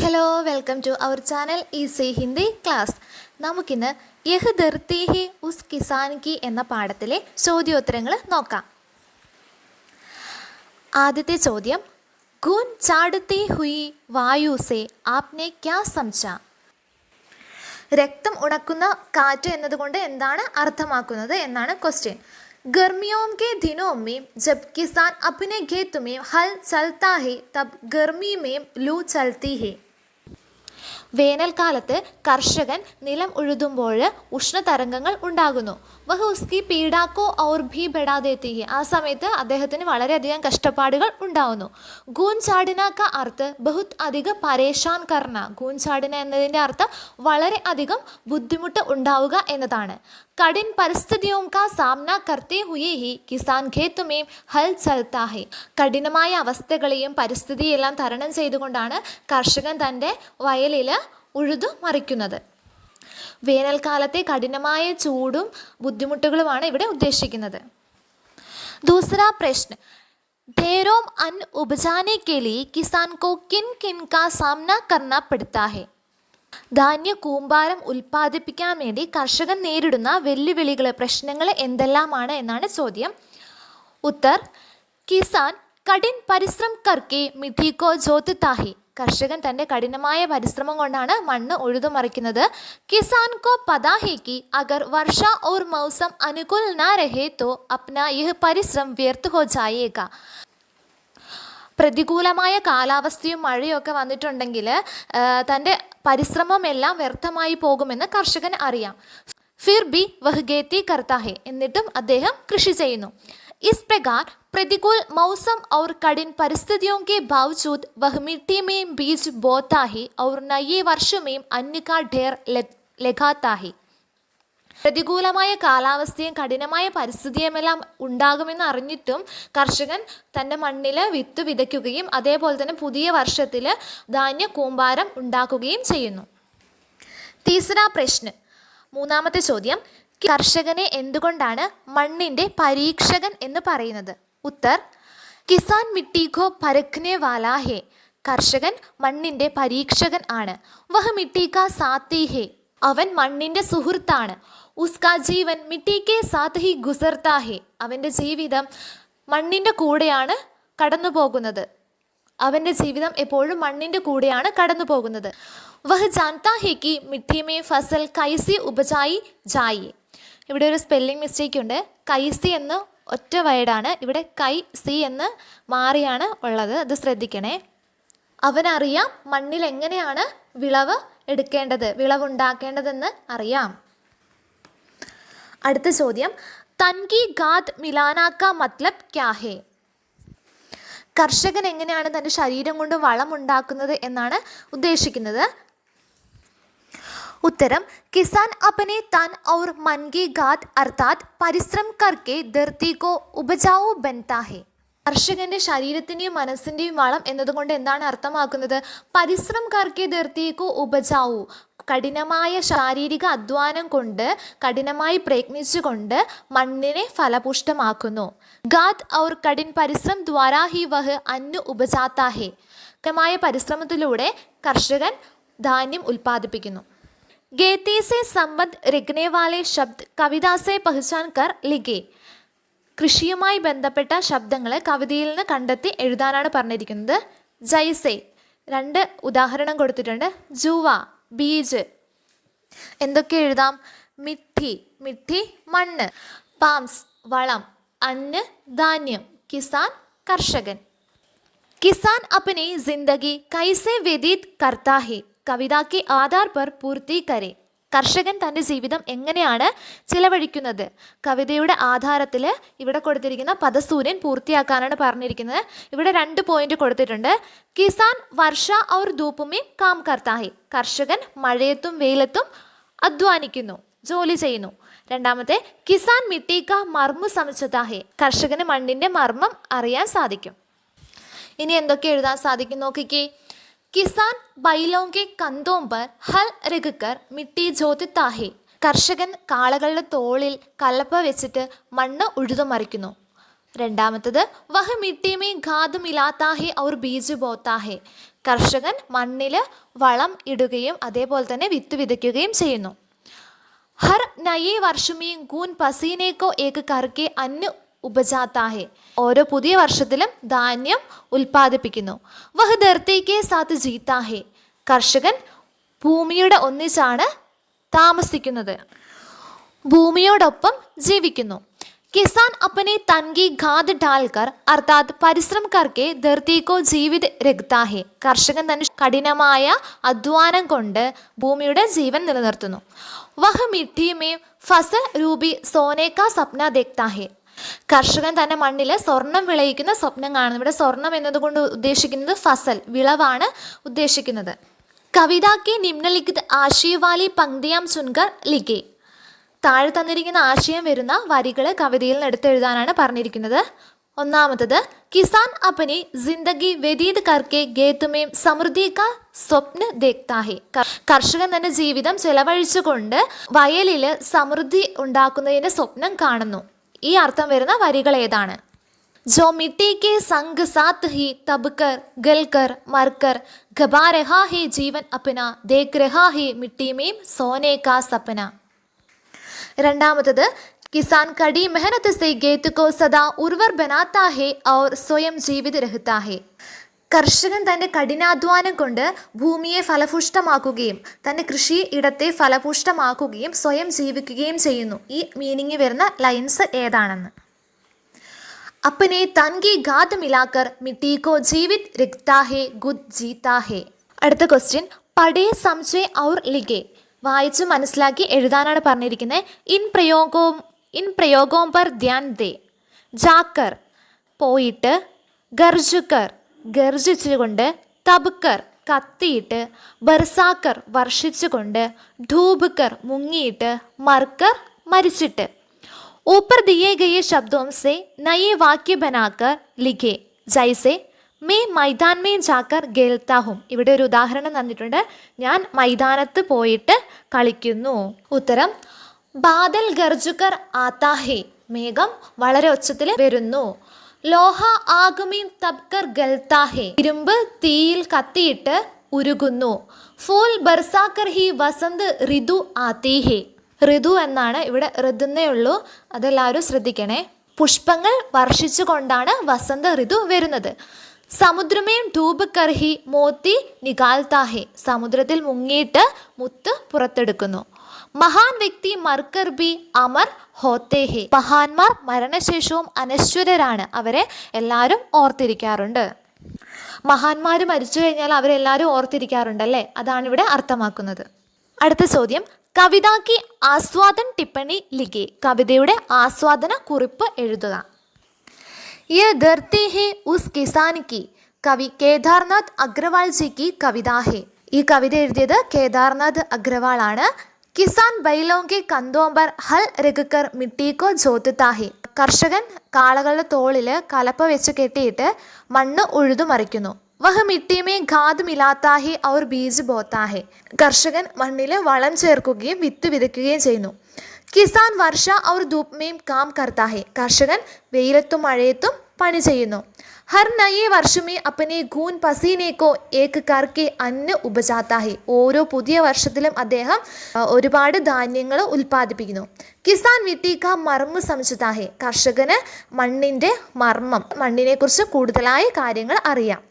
Hello, welcome to our channel easy Hindi class. നമുക്കിന്ന് യഹ് Dharti he ഉസ് കിസാൻ കി എന്ന പാഠത്തിലെ ചോദ്യോത്തരങ്ങൾ നോക്കാം. ആദ്യത്തെ ചോദ്യം, ഗുൻ ചാടുത്തി ഹുയി വായു സെ ആപ്നെ ക്യാ സംജ? രക്തം ഉണക്കുന്ന കാറ്റ് എന്നതുകൊണ്ട് എന്താണ് അർത്ഥമാക്കുന്നത് എന്നാണ് ക്വസ്റ്റ്യൻ. गर्मियों के दिनों में जब किसान अपने खेत में हल चलता है तब गर्मी में लू चलती है. വേനൽക്കാലത്ത് കർഷകൻ നിലം ഉഴുതുമ്പോൾ ഉഷ്ണതരംഗങ്ങൾ ഉണ്ടാകുന്നു. വഹ് ഉസ്കി പീഡാക്കോ ഔർ ഭീ ബെടാ ദേത്തി ഹെ. ആ സമയത്ത് അദ്ദേഹത്തിന് വളരെയധികം കഷ്ടപ്പാടുകൾ ഉണ്ടാകുന്നു. ഗൂൻ ചാടിന ക അർത്ഥ ബഹുത് അധിക പരേഷാൻ കർണ. ഗൂൻ ചാടിന എന്നതിൻ്റെ അർത്ഥം വളരെ അധികം ബുദ്ധിമുട്ട് ഉണ്ടാവുക എന്നതാണ്. കഠിൻ പരിസ്ഥിതിയോം കാ സാമന കർത്തേ ഹുയേ ഹി കിസാൻ ഖേത്ത് മേം ഹൽ ചൽത്താ ഹെ. കഠിനമായ അവസ്ഥകളെയും പരിസ്ഥിതിയെല്ലാം തരണം ചെയ്തുകൊണ്ടാണ് കർഷകൻ തൻ്റെ വയലിൽ ഉഴുതു മറിക്കുന്നത്. വേനൽക്കാലത്തെ കഠിനമായ ചൂടും ബുദ്ധിമുട്ടുകളുമാണ് ഇവിടെ ഉദ്ദേശിക്കുന്നത്. दूसरा प्रश्न, ढेरों अन्न उपजाने के लिए किसान को किन किन का सामना करना पड़ता है? ധാന്യ കൂമ്പാരം ഉൽപ്പാദിപ്പിക്കാൻ വേണ്ടി കർഷകൻ നേരിടുന്ന വെല്ലുവിളികൾ, പ്രശ്നങ്ങൾ എന്തെല്ലാമാണ് എന്നാണ് ചോദ്യം. ഉത്തർ, കിസാൻ കഠിൻ പരിശ്രമം കർക്കെ മിട്ടി കോ ജോത്ത്താ ഹെ. കർഷകൻ തൻ്റെ കഠിനമായ പരിശ്രമം കൊണ്ടാണ് മണ്ണ് ഉഴുതുമറിക്കുന്നത്. കിസാൻ കോ പതാ ഹെ കി അഗർ വർഷ ഔർ മൗസം അനുകൂൽ നാ രഹേ തോ അപ്നാ യഹ് പരിശ്രം വ്യർത്ഥ ഹോ ജായേഗ. പ്രതികൂലമായ കാലാവസ്ഥയും മഴയൊക്കെ വന്നിട്ടുണ്ടെങ്കിൽ തൻ്റെ പരിശ്രമമെല്ലാം വ്യർത്ഥമായി പോകുമെന്ന് കർഷകൻ അറിയാം. ഫിർ ബി വഹ് ഖേത്തി കർത്താ ഹെ. എന്നിട്ടും അദ്ദേഹം കൃഷി ചെയ്യുന്നു. ഇസ് പ്രകാർ പ്രതികൂൽ മൗസം ഔർ കഠിൻ പരിസ്ഥിതിയോं के बावजूद वह मिट्टी में बीज बोता है और नए वर्ष में अन्न का ढेर लगाता है. പ്രതികൂലമായ കാലാവസ്ഥയും കഠിനമായ പരിസ്ഥിതിയുമെല്ലാം ഉണ്ടാകുമെന്ന് അറിഞ്ഞിട്ടും കർഷകൻ തൻ്റെ മണ്ണിൽ വിത്ത് വിതയ്ക്കുകയും അതേപോലെ തന്നെ പുതിയ വർഷത്തിൽ ധാന്യ കൂമ്പാരം ഉണ്ടാക്കുകയും ചെയ്യുന്നു. തീസറാ പ്രശ്ന, മൂന്നാമത്തെ ചോദ്യം, കർഷകനെ എന്തുകൊണ്ടാണ് മണ്ണിൻ്റെ പരീക്ഷകൻ എന്ന് പറയുന്നത്? ഉത്തർ, കിസാൻ മിട്ടി കോ പരഖ്നെ വാലാ ഹെ. കർഷകൻ മണ്ണിൻ്റെ പരീക്ഷകൻ ആണ്. വഹ് മിട്ടി കാ സാത്തി ഹെ. അവൻ മണ്ണിൻ്റെ സുഹൃത്താണ്. ഉസ്കാ ജീവൻ മിട്ടി കെ സാത്ത് ഹി ഗുസർത്താ ഹെ. അവൻ്റെ ജീവിതം മണ്ണിൻ്റെ കൂടെയാണ് കടന്നു പോകുന്നത്. അവൻ്റെ ജീവിതം എപ്പോഴും മണ്ണിൻ്റെ കൂടെയാണ് കടന്നു പോകുന്നത്. വഹ് ജാൻതാ ഹെ കി മിട്ടി മേ ഫസൽ കൈസി ഉപജായി ജായി. ഇവിടെ ഒരു സ്പെല്ലിംഗ് മിസ്റ്റേക്ക് ഉണ്ട്. കൈസി എന്ന് ഒറ്റ വേർഡാണ്, ഇവിടെ കൈ സി എന്ന് മാറിയാണ് ഉള്ളത്. അത് ശ്രദ്ധിക്കണേ. അവനറിയാം മണ്ണിൽ എങ്ങനെയാണ് വിളവ് എടുക്കേണ്ടത്, വിളവുണ്ടാക്കേണ്ടതെന്ന് അറിയാം. അടുത്ത ചോദ്യം, തൻകി ഗാദ് മിലാനാക്ക മത്ലബ് ക്യാ ഹേ? കർഷകൻ എങ്ങനെയാണ് തൻ്റെ ശരീരം കൊണ്ട് വളം ഉണ്ടാക്കുന്നത് എന്നാണ് ഉദ്ദേശിക്കുന്നത്. ഉത്തരം, കിസാൻ അപ്പനെ തൻ ഔർ മൻ കി ഗാദ് അർത്ഥാത് പരിശ്രം കർക്കെ ധർത്തി കോ ഉപജാവു ബൻതാ ഹെ. കർഷകന്റെ ശരീരത്തിൻ്റെയും മനസ്സിൻ്റെയും വളം എന്നതുകൊണ്ട് എന്താണ് അർത്ഥമാക്കുന്നത്? പരിശ്രം കർക്കെ ധർത്തി കോ ഉപജാവു. കഠിനമായ ശാരീരിക അധ്വാനം കൊണ്ട്, കഠിനമായി പ്രയത്നിച്ചുകൊണ്ട് മണ്ണിനെ ഫലപുഷ്ടമാക്കുന്നു. ഗാദ് ഔർ കഠിൻ പരിശ്രം ദ്വാരാ ഹി വഹ് അന്നു ഉപജാത്താ ഹെ. കഠിനമായ പരിശ്രമത്തിലൂടെ കർഷകൻ ധാന്യം ഉൽപ്പാദിപ്പിക്കുന്നു. ഗേത്തി സെ സംബന്ധ് രഖ്നെ വാലെ ശബ്ദ് കവിതാ സെ പഹ്ചാൻ കർ ലിഖേ. കൃഷിയുമായി ബന്ധപ്പെട്ട ശബ്ദങ്ങൾ കവിതയിൽ നിന്ന് കണ്ടെത്തി എഴുതാനാണ് പറഞ്ഞിരിക്കുന്നത്. ജൈസെ, രണ്ട് ഉദാഹരണം കൊടുത്തിട്ടുണ്ട്. ജുവ, ബീജ്. എന്തൊക്കെ എഴുതാം? മിഠി, മിഠി മണ്ണ്. പാംസ്, വളം. അന്ന്, ധാന്യം. കിസാൻ, കർഷകൻ. കിസാൻ അപ്പനി ജിന്ദഗി കൈസെ വ്യതീത് കർത്താ ഹെ കവിത കെ ആധാർ പർ പൂർത്തി കരെ. കർഷകൻ തൻ്റെ ജീവിതം എങ്ങനെയാണ് ചിലവഴിക്കുന്നത്? കവിതയുടെ ആധാരത്തിൽ ഇവിടെ കൊടുത്തിരിക്കുന്ന പദസൂര്യൻ പൂർത്തിയാക്കാനാണ് പറഞ്ഞിരിക്കുന്നത്. ഇവിടെ 2 പോയിന്റ് കൊടുത്തിട്ടുണ്ട്. കിസാൻ വർഷ ഔർ ധൂപ്പുമേ കാം കർത്താ ഹെ. കർഷകൻ മഴയത്തും വെയിലത്തും അധ്വാനിക്കുന്നു, ജോലി ചെയ്യുന്നു. രണ്ടാമത്തെ, കിസാൻ മിട്ടി കാ മർമ്മു സമझता ഹെ. കർഷകന് മണ്ണിൻ്റെ മർമ്മം അറിയാൻ സാധിക്കും. ഇനി എന്തൊക്കെ എഴുതാൻ സാധിക്കും നോക്കിക്കേ. കിസാൻ ബൈലോं के कंधों पर हल रखकर मिट्टी जोतता है. കർഷകൻ കാളകളുടെ തോളിൽ കലപ്പ വെച്ചിട്ട് മണ്ണ് ഉഴുതുമറിക്കുന്നു. രണ്ടാമത്തത്, വഹ് mitti may ഖാദ് മിലാത്താ he our beige ബോത്താ ഹെ. കർഷകൻ മണ്ണിൽ വളം ഇടുകയും അതേപോലെ തന്നെ വിത്ത് വിതയ്ക്കുകയും ചെയ്യുന്നു. ഹർ നയേ വർഷമേ ഗൂൻ പസീനേക്കോ ഏക് കർക്കെ അന്ന ഉപജാത്താ ഹെ. ഓരോ പുതിയ വർഷത്തിലും ധാന്യം ഉൽപ്പാദിപ്പിക്കുന്നു. വഹ് ധർത്തിക്ക് സാത്ത് ജീത്താ ഹെ. കർഷകൻ ഭൂമിയുടെ ഒന്നിച്ചാണ് താമസിക്കുന്നത്, ഭൂമിയോടൊപ്പം ജീവിക്കുന്നു. കിസാൻ अपने तन की खाद डालकर अर्थात പരിശ്രമം करके धरती को जीवित रखता है. കർഷകൻ തന്റെ കഠിനമായ അധ്വാനം കൊണ്ട് ഭൂമിയുടെ ജീവൻ നിലനിർത്തുന്നു. വഹ് മിട്ടി മേ ഫസൽ രൂപി സോനെ കാ സപ്ന ദേഖ്താ ഹെ. കർഷകൻ തന്റെ മണ്ണിൽ സ്വർണം വിളയിക്കുന്ന സ്വപ്നം കാണുന്നു. ഇവിടെ സ്വർണം എന്നതുകൊണ്ട് ഉദ്ദേശിക്കുന്നത് ഫസൽ, വിളവാണ് ഉദ്ദേശിക്കുന്നത്. കവിത കെ നിമ്നലിഖിത് ആശയ വാലി പങ്ക്തിയാം ചുൻകർ ലിഖേ. താഴെ തന്നിരിക്കുന്ന ആശയം വരുന്ന വരികൾ കവിതയിൽ നിന്ന് എടുത്തെഴുതാനാണ് പറഞ്ഞിരിക്കുന്നത്. ഒന്നാമത്തത്, കിസാൻ അപ്പനി ജിന്ദഗി വ്യതീത് കർക്കെ ഗേത്തുമേം സമൃദ്ധി കാ സ്വപ്ന ദേഖ്താ ഹെ. കർഷകൻ തന്റെ ജീവിതം ചെലവഴിച്ചുകൊണ്ട് വയലിൽ സമൃദ്ധി ഉണ്ടാക്കുന്നതിന്റെ സ്വപ്നം കാണുന്നു. ഈ അർത്ഥം വരുന്ന വരികൾ ഏതാണ്? जो मिट्टी के संग साथ ही तब कर गल कर मर कर घबा रहा है जीवन अपना देख रहा है मिट्टी में सोने का सपना. രണ്ടാമത്തത്, किसान कड़ी मेहनत से खेत को सदा उर्वर बनाता है और स्वयं जीवित रहता है. കർഷകൻ തൻ്റെ കഠിനാധ്വാനം കൊണ്ട് ഭൂമിയെ ഫലപുഷ്ടമാക്കുകയും തൻ്റെ കൃഷി ഇടത്തെ ഫലപുഷ്ടമാക്കുകയും സ്വയം ജീവിക്കുകയും ചെയ്യുന്നു. ഈ മീനിങ് വരുന്ന ലൈൻസ് ഏതാണെന്ന്? अपने तन की गाद मिलाकर मिट्टी को जीवित रखता है गुद जीता है. അടുത്ത ക്വസ്റ്റ്യൻ, പഠേ സംശയ ഔർ ലിഖേ. വായിച്ച് മനസ്സിലാക്കി എഴുതാനാണ് പറഞ്ഞിരിക്കുന്നത്. ഇൻ പ്രയോഗവും പർ ധ്യാൻ ദേ. ജാക്കർ പോയിട്ട്, ഗർജുക്കർ ഗർജിച്ചുകൊണ്ട്, തബ്കർ കത്തിയിട്ട്, ബർസാക്കർ വർഷിച്ചുകൊണ്ട്, ഢൂബ്കർ മുങ്ങിയിട്ട്, മർക്കർ മരിച്ചിട്ട്. ऊपर दिए गए शब्दों से नए वाक्य बनाकर लिखे. जैसे मैं मैदान में जाकर खेलता हूँ. ഇവിടെ ഒരു ഉദാഹരണം തന്നിട്ടുണ്ട്. ഞാൻ മൈതാനത്ത് പോയിട്ട് കളിക്കുന്നു. ഉത്തരം, ബാദൽ ഗർജുക്കർ ആത്താ ഹെ. മേഘം വളരെ ഉച്ചത്തിൽ വരുന്നു. ലോഹ ആഗുമീൻ തബ്കർ ഗൽത്താ ഹെ. ഇരുമ്പ് തീയിൽ കത്തിയിട്ട് ഉരുകുന്നു. ഫൂൽ ബർസാക്കർ ഹി വസന്ത് ഋതു ആത്തി ഹെ. ഋതു എന്നാണ് ഇവിടെ ഋതുന്നേ ഉള്ളൂ, അതെല്ലാവരും ശ്രദ്ധിക്കണേ. പുഷ്പങ്ങൾ വർഷിച്ചു കൊണ്ടാണ് വസന്ത ഋതു വരുന്നത്. സമുദ്രമേം ഡൂബ് കർഹി മോത്തി നികാൽത്താഹെ. സമുദ്രത്തിൽ മുങ്ങിയിട്ട് മുത്ത് പുറത്തെടുക്കുന്നു. മഹാൻ വ്യക്തി മർക്കർ ബി അമർ ഹോത്തേ ഹെ. മഹാന്മാർ മരണശേഷവും അനശ്വരരാണ്, അവരെ എല്ലാവരും ഓർത്തിരിക്കാറുണ്ട്. മഹാന്മാർ മരിച്ചു കഴിഞ്ഞാൽ അവരെല്ലാവരും ഓർത്തിരിക്കാറുണ്ടല്ലേ, അതാണ് ഇവിടെ അർത്ഥമാക്കുന്നത്. അടുത്ത ചോദ്യം, കവിതാക്കി ആസ്വാദൻ ടിപ്പണി ലിഖേ. കവിതയുടെ ആസ്വാദന കുറിപ്പ് എഴുതുക. യേ ധർത്തി ഹേ ഉസ് കിസാൻ കി. കവി കേദാർനാഥ് അഗ്രവാൾ ജി കി കവിത ഹേ. ഈ കവിത എഴുതിയത് കേദാർനാഥ് അഗ്രവാൾ ആണ്. കിസാൻ ബൈലോं के कंधों पर हल रखकर मिट्टी को जोतता है. കർഷകൻ കാളകളുടെ തോളിൽ കലപ്പ വെച്ച് കെട്ടിയിട്ട് മണ്ണ് ഉഴുതു മറിക്കുന്നു. വഹ് mitti may ഖാദ് മിലാത്താ he our beige ബോത്താ ഹെ. കർഷകൻ മണ്ണിൽ വളം ചേർക്കുകയും വിത്ത് വിതയ്ക്കുകയും ചെയ്യുന്നു. കിസാൻ വർഷ ഔർ ധൂപ് മേം കാം കർത്താ ഹെ. കർഷകൻ വെയിലത്തും മഴയത്തും പണി ചെയ്യുന്നു. ഹർ നയേ വർഷമേ അപ്പനെ ഖൂൻ പസീനേക്കോ ഏക് കർക്കെ അന്ന ഉപജാത്താ ഹെ. ഓരോ പുതിയ വർഷത്തിലും അദ്ദേഹം ഒരുപാട് ധാന്യങ്ങൾ ഉൽപ്പാദിപ്പിക്കുന്നു. കിസാൻ മിട്ടി കാ മർമ്മ സമझता है. കർഷകന് മണ്ണിൻ്റെ മർമ്മം, മണ്ണിനെക്കുറിച്ച് കൂടുതലായ കാര്യങ്ങൾ അറിയാം.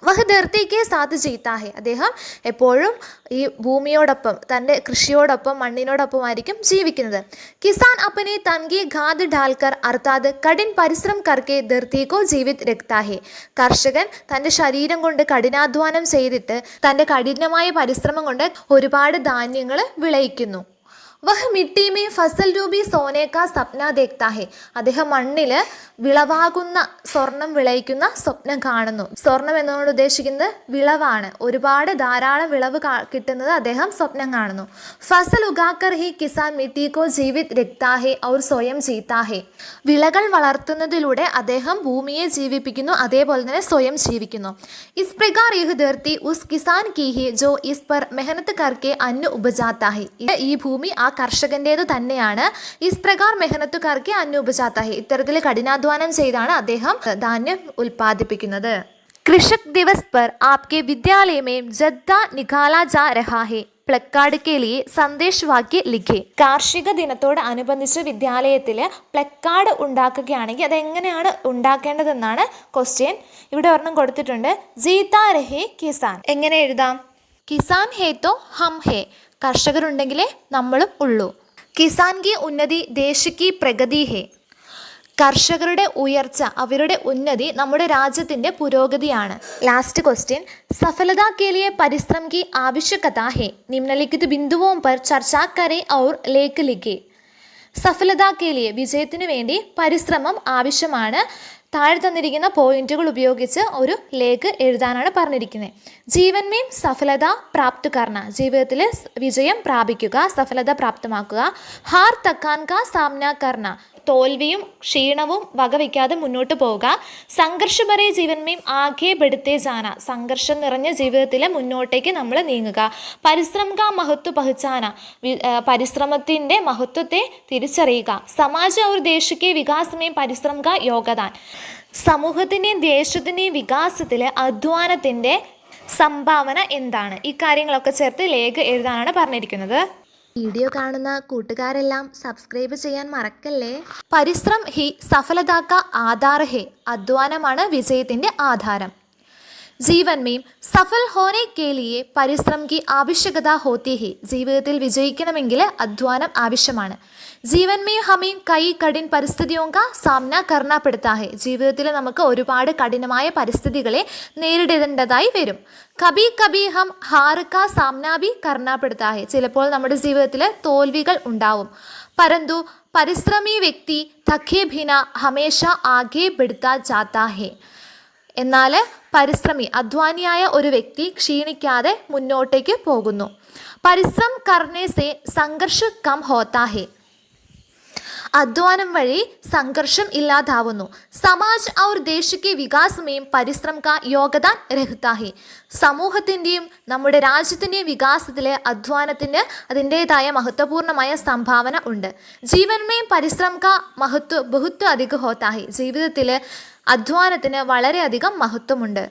വഹ് ധർത്തിക്ക് സാത്ത് ജീത്താ ഹെ. അദ്ദേഹം എപ്പോഴും ഈ ഭൂമിയോടൊപ്പം, തൻ്റെ കൃഷിയോടൊപ്പം, മണ്ണിനോടൊപ്പമായിരിക്കും ജീവിക്കുന്നത്. കിസാൻ അപ്പനെ തൻകി ഖാദ് ഡാൽക്കർ അർത്ഥാത് കഠിൻ പരിശ്രം കർക്കെ ധർത്തി കോ ജീവിത് രഖ്താ ഹെ. കർഷകൻ തൻ്റെ ശരീരം കൊണ്ട് കഠിനാധ്വാനം ചെയ്തിട്ട് തൻ്റെ കഠിനമായ പരിശ്രമം കൊണ്ട് ഒരുപാട് ധാന്യങ്ങൾ വിളയിക്കുന്നു. വഹ് മിട്ടി മേ ഫസൽ രൂപി സോനെ കാ സപ്ന ദേഖ്താ ഹെ. അദ്ദേഹം മണ്ണിൽ വിളവാകുന്ന സ്വർണം വിളയിക്കുന്ന സ്വപ്നം കാണുന്നു. സ്വർണം എന്നതുകൊണ്ട് ഉദ്ദേശിക്കുന്നത് വിളവാണ്. ഒരുപാട് ധാരാളം വിളവ് കിട്ടുന്നത് അദ്ദേഹം സ്വപ്നം കാണുന്നു. ഫസൽ ഉഗാക്കർ ഹി കിസാൻ മിട്ടി കോ ജീവിത് രഖ്താ ഹെ ഔർ സ്വയം ജീത്താ ഹെ. വിളകൾ വളർത്തുന്നതിലൂടെ അദ്ദേഹം ഭൂമിയെ ജീവിപ്പിക്കുന്നു, അതേപോലെ തന്നെ സ്വയം ജീവിക്കുന്നു. ഇസ് പ്രകാർ യഹ് ധർത്തി ഉസ് കിസാൻ കി ഹി ജോ ഇസ് പർ മെഹനത്ത് കർക്കെ അന്ന ഉപജാത്താ ഹെ. ഈ ഭൂമി ആ കർഷകൻ്റേത് തന്നെയാണ്. ഇസ് പ്രകാർ മെഹനത്ത് കർക്കെ അന്ന ഉപജാത്താ ഹെ. ഇത്തരത്തിൽ കഠിനാധ്വാനം ചെയ്താണ് അദ്ദേഹം ധാന്യം ഉൽപ്പാദിപ്പിക്കുന്നത്. कृषक दिवस पर आपके विद्यालय में जद्दा निकाला जा रहा है. പ്ലക്കാർഡ് के लिए സന്ദേശവാക്യ ലിഖേ. കാർഷിക ദിനത്തോട് അനുബന്ധിച്ച് വിദ്യാലയത്തിൽ പ്ലക്കാർഡ് ഉണ്ടാക്കുകയാണെങ്കിൽ അതെങ്ങനെയാണ് ഉണ്ടാക്കേണ്ടതെന്നാണ് ക്വസ്റ്റ്യൻ. ഇവിടെ ഒരെണ്ണം കൊടുത്തിട്ടുണ്ട്. ജീതാ രഹേ കിസാൻ. എങ്ങനെ എഴുതാം? കിസാൻ ഹേ തോ ഹം ഹേ. കർഷകരുണ്ടെങ്കിലേ നമ്മളും ഉള്ളൂ. കിസാൻ കി ഉന്നതി ദേശ് കി പ്രഗതി ഹേ. കർഷകരുടെ ഉയർച്ച, അവരുടെ ഉന്നതി നമ്മുടെ രാജ്യത്തിൻ്റെ പുരോഗതിയാണ്. Last question. സഫലത के लिए परिश्रम की आवश्यकता है. निम्नलिखित बिंदुओं पर चर्चा करें और लेख लिखें. സഫലത के लिए വിജയത്തിനു വേണ്ടി പരിശ്രമം ആവശ്യമാണ്. താഴെ തന്നിരിക്കുന്ന പോയിന്റുകൾ ഉപയോഗിച്ച് ഒരു ലേഖ് എഴുതാനാണ് പറഞ്ഞിരിക്കുന്നത്. ജീവൻമേം സഫലത പ്രാപ്ത് കർണ. ജീവിതത്തിൽ വിജയം പ്രാപിക്കുക, സഫലത പ്രാപ്തമാക്കുക. ഹാർ തക്കാൻ കാ സാമ്ന കർണ. തോൽവിയും ക്ഷീണവും വകവയ്ക്കാതെ മുന്നോട്ട് പോവുക. സംഘർഷഭരേ ജീവൻമേം ആകെ ബെടുത്തേ ജാന. സംഘർഷം നിറഞ്ഞ ജീവിതത്തിൽ മുന്നോട്ടേക്ക് നമ്മൾ നീങ്ങുക. പരിശ്രമ കാ മഹത്വ പഹചാന. പരിശ്രമത്തിൻ്റെ മഹത്വത്തെ തിരിച്ചറിയുക. സമാജ് ഔർ ദേശ് കെ വികാസമേം പരിശ്രമ കാ യോഗദാൻ. സമൂഹത്തിൻ്റെയും ദേശത്തിൻ്റെയും വികാസത്തിൽ അധ്വാനത്തിൻ്റെ സംഭാവന എന്താണ്? ഈ കാര്യങ്ങളൊക്കെ ചേർത്ത് ലേഖ എഴുതാനാണ് പറഞ്ഞിരിക്കുന്നത്. വീഡിയോ കാണുന്ന കൂട്ടുകാരെല്ലാം സബ്സ്ക്രൈബ് ചെയ്യാൻ മറക്കല്ലേ. പരിശ്രം ഹി സഫലതാക്ക ആധാർ ഹേ. അധ്വാനമാണ് വിജയത്തിൻ്റെ ആധാരം. ജീവൻ മേം സഫൽ ഹോനെ കെ ലിയെ പരിശ്രം കി ആവശ്യകത ഹോത്തി ഹേ. ജീവിതത്തിൽ വിജയിക്കണമെങ്കിൽ അധ്വാനം ആവശ്യമാണ്. ജീവൻ മേം ഹമേം കൈ കഠിൻ പരിസ്ഥിതിയോ കാ സാമ്ന കർണ പെടുത്താ ഹേ. ജീവിതത്തിൽ നമുക്ക് ഒരുപാട് കഠിനമായ പരിസ്ഥിതികളെ നേരിടേണ്ടതായി വരും. കബി കബി ഹം ഹാർ കാ സാമ്ന ബി കർണ പെടുത്താ ഹേ. ചിലപ്പോൾ നമ്മുടെ ജീവിതത്തിൽ തോൽവികൾ ഉണ്ടാവും. പരന്തു പരിശ്രമി വ്യക്തി തഖേ ഭിന ഹമേശ ആകെ ബെടുത്താ ജാത്താ ഹേ. എന്നാൽ പരിശ്രമി, അധ്വാനിയായ ഒരു വ്യക്തി ക്ഷീണിക്കാതെ മുന്നോട്ടേക്ക് പോകുന്നു. പരിശ്രം കർണേ സേ സംഘർഷ കം ഹോത്താ ഹേ. അധ്വാനം വഴി സംഘർഷം ഇല്ലാതാവുന്നു. സമാജ് ഔർ ദേശ് കെ വികാസമേം പരിശ്രം കാ യോഗദാൻ രഹ്താ ഹേ. സമൂഹത്തിൻ്റെയും നമ്മുടെ രാജ്യത്തിൻ്റെയും വികാസത്തിൽ അധ്വാനത്തിന് അതിൻ്റേതായ മഹത്വപൂർണ്ണമായ സംഭാവന ഉണ്ട്. ജീവൻമേം പരിശ്രം കാ മഹത്വ ബഹുത്വ അധിക ഹോത്താ ഹേ. ജീവിതത്തിൽ അധ്വാനത്തിന് വളരെയധികം മഹത്വമുണ്ട്.